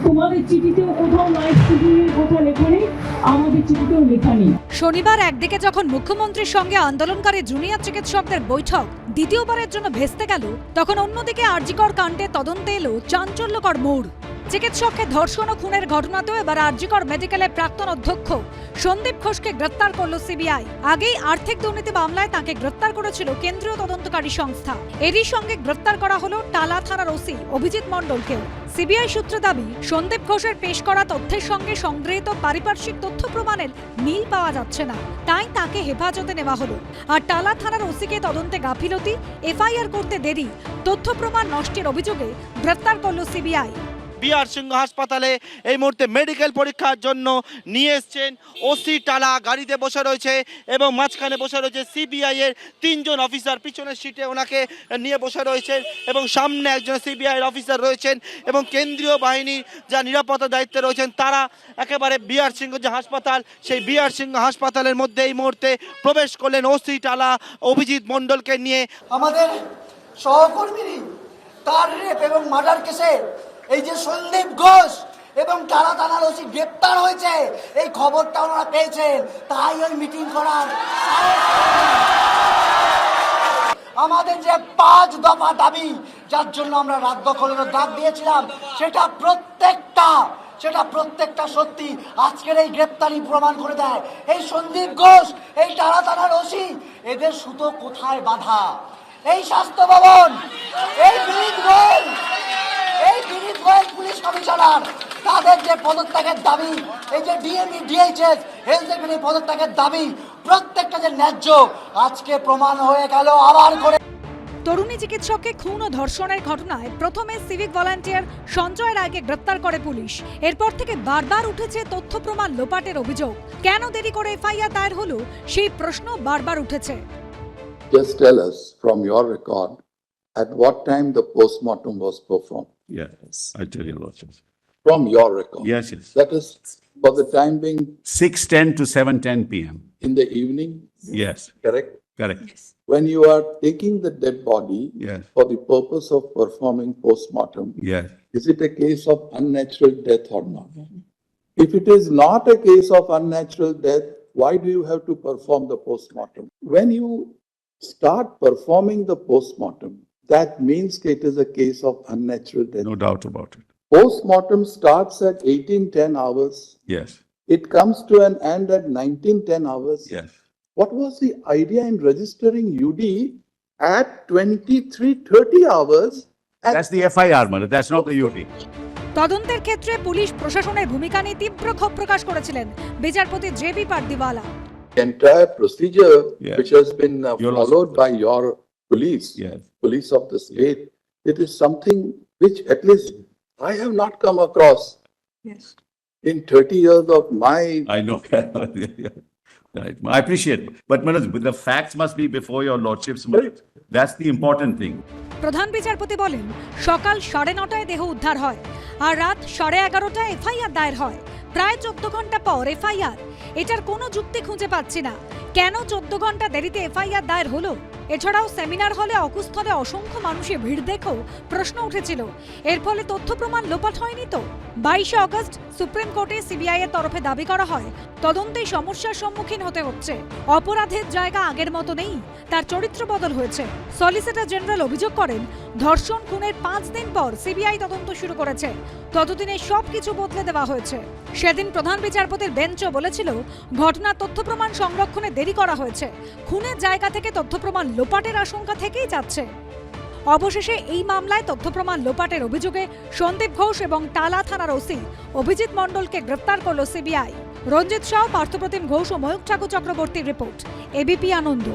তোমাদের চিঠিতেও কোথাও নাইট শিডিউলের কথা লেখা নেই, আমাদের চিঠিতেও লেখা নেই। শনিবার একদিকে যখন মুখ্যমন্ত্রীর সঙ্গে আন্দোলনকারী জুনিয়র চিকিৎসকদের বৈঠক দ্বিতীয়বারের জন্য ভেস্তে গেল, তখন অন্যদিকে আরজিকর কাণ্ডে তদন্তে এলো চাঞ্চল্যকর মোড়। চিকিৎসককে ধর্ষণ ও খুনের ঘটনাতেও এবার আরজিকর মেডিকেলের প্রাক্তন অধ্যক্ষ সন্দীপ ঘোষকে গ্রেফতার করল সিবিআই। আগেই আর্থিক দুর্নীতি মামলায় তাকে গ্রেফতার করেছিল কেন্দ্রীয় তদন্তকারী সংস্থা। এরই সঙ্গে গ্রেফতার করা হলো টালা থানার ওসি অভিজিৎ মণ্ডলকেও। সিবিআই সূত্রে দাবি, সন্দীপ ঘোষের পেশ করা তথ্যের সঙ্গে সংগৃহীত পারিপার্শ্বিক তথ্য প্রমাণের মিল পাওয়া যাচ্ছে না, তাই তাকে হেফাজতে নেওয়া হলো। আর টালা থানার ওসিকে তদন্তে গাফিলতি, এফআইআর করতে দেরি, তথ্য প্রমাণ নষ্টের অভিযোগে গ্রেফতার করল সিবিআই। বিআর সিংহ হাসপাতালে এই মুহূর্তে মেডিকেল পরীক্ষার জন্য নিয়ে এসছেন ওসি টালা, গাড়িতে বসে রয়েছে এবং মাঝখানে বসে রয়েছে সিবিআই এর 3 জন অফিসার, পিছনের সিটে ওনাকে নিয়ে বসে রয়েছেন এবং সামনে একজন সিবিআই এর অফিসার রয়েছেন এবং কেন্দ্রীয় বাহিনীর যা নিরাপত্তা দায়িত্বে রয়েছেন তারা একেবারে বিআর সিংহ যে হাসপাতাল, সেই বিআর সিংহ হাসপাতালের মধ্যে এই মুহূর্তে প্রবেশ করলেন ওসি টালা অভিজিৎ মণ্ডলকে নিয়ে। আমাদের সহকর্মী তার রেপ এবং মার্ডার কেসে এই যে সন্দীপ ঘোষ এবং টালা থানার ওসি গ্রেপ্তার হয়েছে, এই খবরটা ওনারা পেয়েছেন, তাই ওই মিটিং করার আমাদের যে 5 দফা দাবি যার জন্য আমরা রাত দখলের ডাক দিয়েছিলাম, সেটা প্রত্যেকটা সত্যি আজকের এই গ্রেপ্তারি প্রমাণ করে দেয়। এই সন্দীপ ঘোষ, এই টালা থানার ওসি, এদের সুতো কোথায় বাঁধা? এই স্বাস্থ্য ভবন, এই বিনীত গোয়েল পুলিশ কমিশনার, তাদের যে পদত্যাগের দাবি, এই যে ডিএমই ডিএইচএস হেলথের পদত্যাগের দাবি, প্রত্যেকটা যে ন্যায্য, আজকে প্রমাণ হয়ে গেল আবার করে। তরুণী চিকিৎসককে খুন ও ধর্ষণের ঘটনায় প্রথমে সিভিক ভলান্টিয়ার সঞ্জয় রায়কে গ্রেপ্তার করে পুলিশ। এরপর থেকে বারবার উঠেছে তথ্য প্রমাণ লোপাটের অভিযোগ। কেন দেরি করে এফআইআর দায়ের হলো, সেই প্রশ্ন বারবার উঠেছে। Just tell us from your record at what time the postmortem was performed. Yes, I tell you what. From your record. Yes. That is for the time being 6:10 to 7:10 p.m. in the evening. Yes, Correct. correct. When you are taking the dead body Yes. for the purpose of performing postmortem, Yes. is it a case of unnatural death or not? If it is not a case of unnatural death, why do you have to perform the postmortem? When you start performing the postmortem, that means it is a case of unnatural death. No doubt about it. Postmortem starts at 18:10 hours. Yes. It comes to an end at 19:10 hours. Yes. What was the idea in registering UD at 23:30 hours? That's the FIR, mother. That's not the UT. তদন্তের ক্ষেত্রে police প্রশাসনের ভূমিকা নিয়ে তীব্র ক্ষোভ প্রকাশ করেছিলেন বিচারপতি JB Pardiwala. The entire procedure Yes. which has been Your followed by your police, Yes. police of the state, it is something which at least I have not come across in 30 years of my. I know. Right. I appreciate it. But Manoj, the facts must be before your lordship's mind. That's the important thing. প্রধান বিচারপতি বলেন, সকাল 9:30টায় দেহ উদ্ধার হয় আর রাত 11:30টায় FIR দায়ের হয়। প্রায় 14 ঘন্টা পর এফআইআর। এটার কোনো যুক্তি খুঁজে পাচ্ছি না। কেন 14 ঘন্টা দেরিতে এফআইআর দায়ের হলো? এছাড়াও সেমিনার হলে অকুস্থলে অসংখ্য মানুষের ভিড় দেখেও প্রশ্ন উঠেছিল। এর ফলে তথ্য প্রমাণ লোপাট হয়নি তো? 22 আগস্ট সুপ্রিম কোর্টে সিবিআই এর তরফে দাবি করা হয়, তদন্তে সমস্যার সম্মুখীন হতে হচ্ছে। অপরাধের জায়গা আগের মতো নেই, তার চরিত্র বদল হয়েছে। সলিসিটর জেনারেল অভিযোগ করেন, ধর্ষণ খুনের 5 দিন পর সিবিআই তদন্ত শুরু করেছে। ততদিনে সবকিছু বদলে দেওয়া হয়েছে। সেদিন প্রধান বিচারপতির বেঞ্চও বলেছিল, ঘটনার তথ্য প্রমাণ সংরক্ষণে দেরি করা হয়েছে। খুনের জায়গা থেকে তথ্য প্রমাণ লোপাটের আশঙ্কা থেকেই যাচ্ছে। অবশেষে এই মামলায় তথ্য প্রমাণ লোপাটের অভিযোগে সন্দীপ ঘোষ এবং টালা থানার ওসি অভিজিৎ মণ্ডলকে গ্রেফতার করল সিবিআই। রঞ্জিত শাহ, পার্থপ্রতিম ঘোষ ও ময়ূক ঠাকুর চক্রবর্তীর রিপোর্ট, এবিপি আনন্দ।